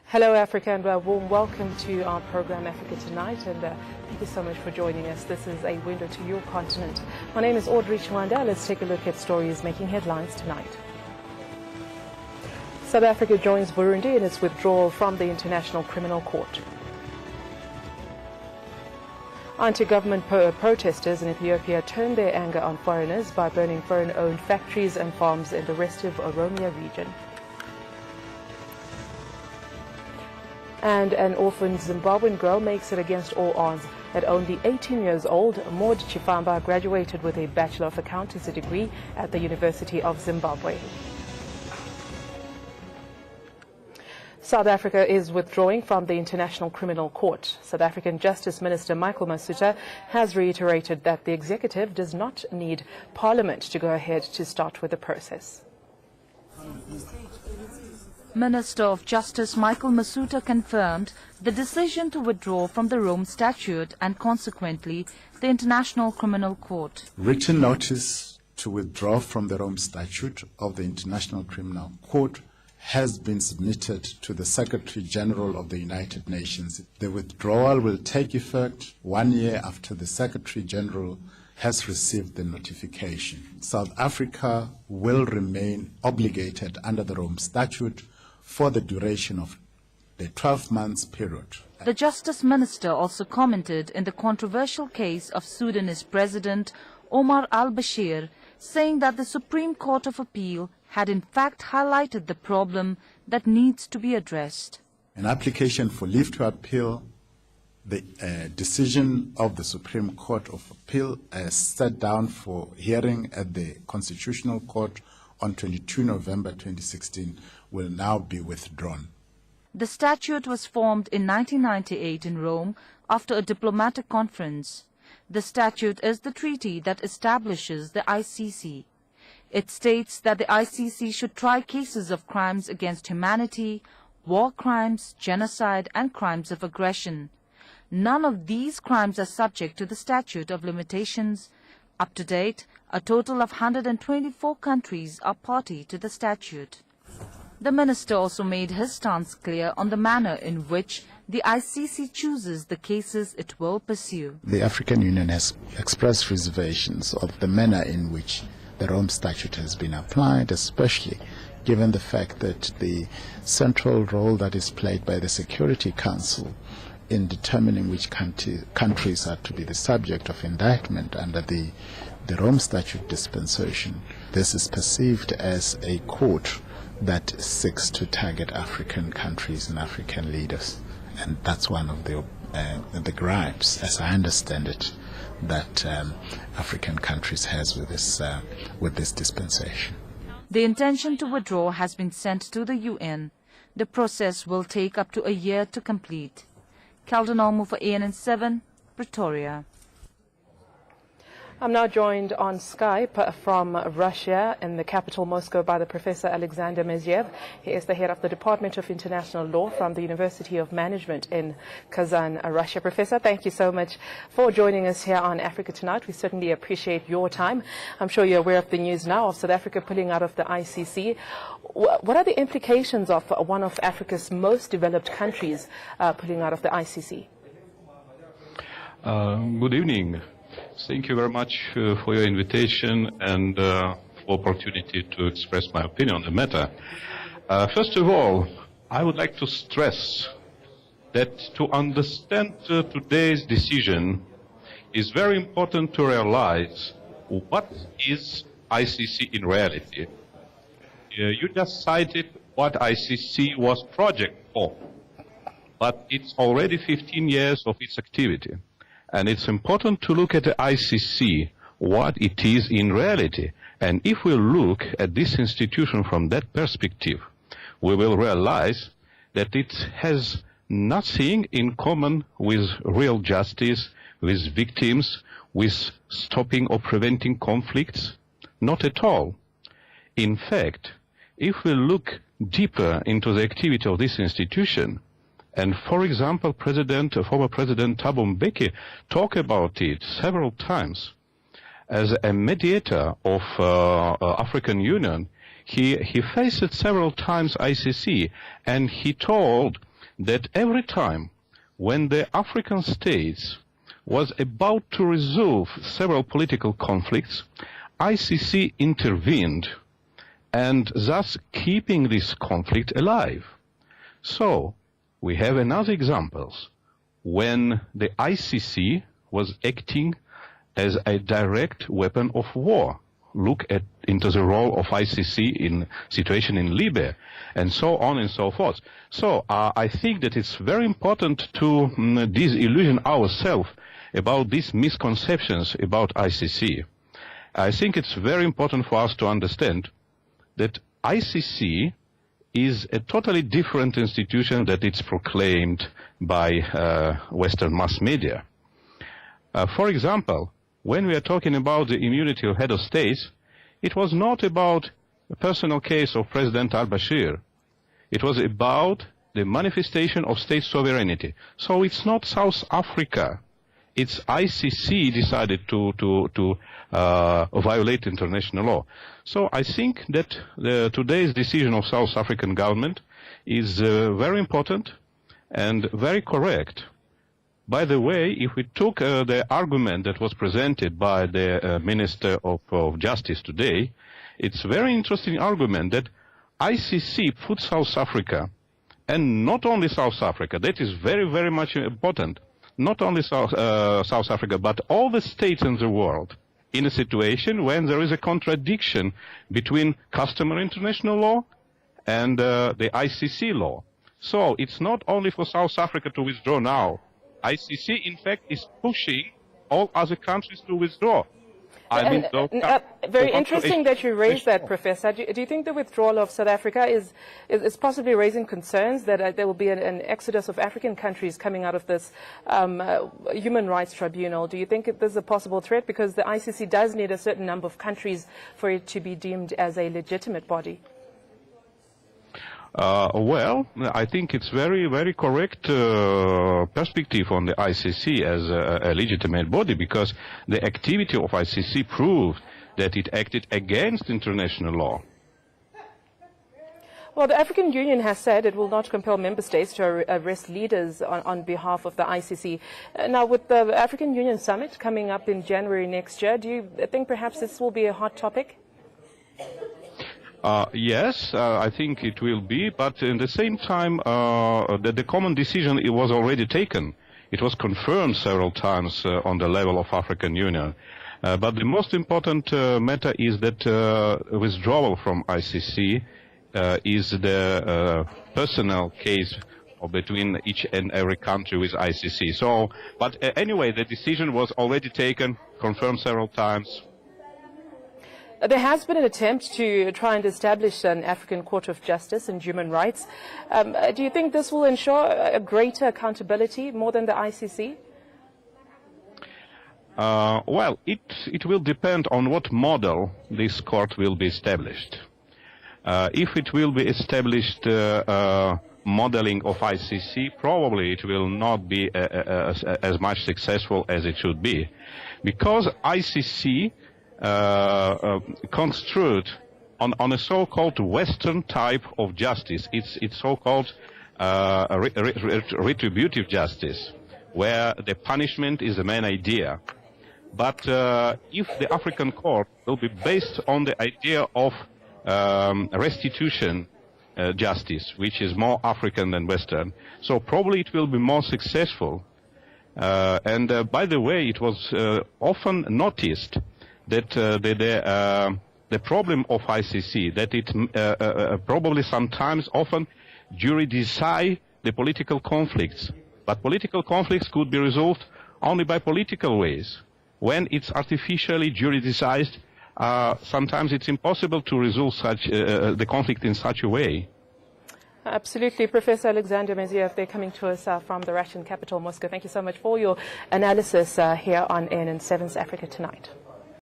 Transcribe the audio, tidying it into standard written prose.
Hello Africa, and a warm welcome to our program Africa Tonight, and thank you so much for joining us. This is a window to your continent. My name is Audrey Chwanda. Let's take a look at stories making headlines tonight. South Africa joins Burundi in its withdrawal from the International Criminal Court. Anti-government protesters in Ethiopia turned their anger on foreigners by burning foreign-owned factories and farms in the restive Oromia region. And an orphaned Zimbabwean girl makes it against all odds. At only 18 years old, Maud Chifamba graduated with a Bachelor of Accountancy degree at the University of Zimbabwe. South Africa is withdrawing from the International Criminal Court. South African Justice Minister Michael Masuta has reiterated that the executive does not need Parliament to go ahead to start with the process. Minister of Justice Michael Masuta confirmed the decision to withdraw from the Rome Statute and consequently the International Criminal Court. Written notice to withdraw from the Rome Statute of the International Criminal Court has been submitted to the Secretary General of the United Nations. The withdrawal will take effect 1 year after the Secretary General has received the notification. South Africa will remain obligated under the Rome Statute for the duration of the 12 months period. The Justice Minister also commented in the controversial case of Sudanese President Omar al-Bashir, saying that the Supreme Court of Appeal had in fact highlighted the problem that needs to be addressed. An application for leave to appeal the decision of the Supreme Court of Appeal set down for hearing at the Constitutional Court on 22 November 2016 will now be withdrawn. The statute was formed in 1998 in Rome after a diplomatic conference. The statute is the treaty that establishes the ICC. It states that the ICC should try cases of crimes against humanity, war crimes, genocide, and crimes of aggression. None of these crimes are subject to the statute of limitations. Up to date, a total of 124 countries are party to the statute. The minister also made his stance clear on the manner in which the ICC chooses the cases it will pursue. The African Union has expressed reservations of the manner in which the Rome Statute has been applied, especially given the fact that the central role that is played by the Security Council in determining which countries are to be the subject of indictment under the Rome Statute dispensation. This is perceived as a court that seeks to target African countries and African leaders. And that's one of the gripes, as I understand it, that African countries has with this dispensation. The intention to withdraw has been sent to the UN. The process will take up to a year to complete. Kelden Olmo for ANN7, Pretoria. I'm now joined on Skype from Russia in the capital Moscow by the Professor Alexander Mezyev. He is the head of the Department of International Law from the University of Management in Kazan, Russia. Professor, thank you so much for joining us here on Africa Tonight. We certainly appreciate your time. I'm sure you're aware of the news now of South Africa pulling out of the ICC. What are the implications of one of Africa's most developed countries pulling out of the ICC? Good evening. Thank you very much for your invitation and for opportunity to express my opinion on the matter. First of all, I would like to stress that to understand today's decision is very important to realize what is ICC in reality. You just cited what ICC was project for, but it's already 15 years of its activity. And it's important to look at the ICC, what it is in reality. And if we look at this institution from that perspective, we will realize that it has nothing in common with real justice, with victims, with stopping or preventing conflicts. Not at all. In fact, if we look deeper into the activity of this institution, and for example, former President Thabo Mbeki talked about it several times. As a mediator of African Union, he faced several times ICC, and he told that every time when the African states was about to resolve several political conflicts, ICC intervened, and thus keeping this conflict alive. So, we have another example when the ICC was acting as a direct weapon of war. Look into the role of ICC in situation in Libya, and so on and so forth. So I think that it's very important to disillusion ourselves about these misconceptions about ICC. I think it's very important for us to understand that ICC is a totally different institution that it's proclaimed by Western mass media. For example, when we are talking about the immunity of head of states, it was not about the personal case of President al-Bashir. It was about the manifestation of state sovereignty. So it's not South Africa. It's ICC decided to violate international law. So I think that today's decision of South African government is very important and very correct. By the way, if we took the argument that was presented by the Minister of Justice today, it's a very interesting argument that ICC put South Africa, and not only South Africa, that is very, very much important, not only South Africa, but all the states in the world, in a situation when there is a contradiction between customary international law and the ICC law. So it's not only for South Africa to withdraw now. ICC, in fact, is pushing all other countries to withdraw. Very interesting that you raised that, Professor. Do you think the withdrawal of South Africa is possibly raising concerns that there will be an exodus of African countries coming out of this human rights tribunal? Do you think there's a possible threat? Because the ICC does need a certain number of countries for it to be deemed as a legitimate body. Well, I think it's very, very correct perspective on the ICC as a legitimate body, because the activity of ICC proved that it acted against international law. Well, the African Union has said it will not compel member states to arrest leaders on behalf of the ICC. Now, with the African Union summit coming up in January next year, do you think perhaps this will be a hot topic? Yes, I think it will be, but at the same time, the common decision it was already taken. It was confirmed several times on the level of African Union. But the most important matter is that withdrawal from ICC is the personal case between each and every country with ICC. So, but anyway, the decision was already taken, confirmed several times. There has been an attempt to try and establish an African Court of Justice and Human Rights. Do you think this will ensure a greater accountability more than the ICC? Well, it will depend on what model this court will be established. If it will be established modeling of ICC, probably it will not be as much successful as it should be, because ICC construed on a so-called Western type of justice. It's so-called retributive justice, where the punishment is the main idea. But if the African court will be based on the idea of restitution justice, which is more African than Western, so probably it will be more successful. And by the way, it was often noticed that the problem of ICC, that it probably sometimes often juridicize the political conflicts. But political conflicts could be resolved only by political ways. When it's artificially juridicized, sometimes it's impossible to resolve such the conflict in such a way. Absolutely. Professor Alexander Meziev, they're coming to us from the Russian capital, Moscow. Thank you so much for your analysis here on ANN 7's Africa Tonight.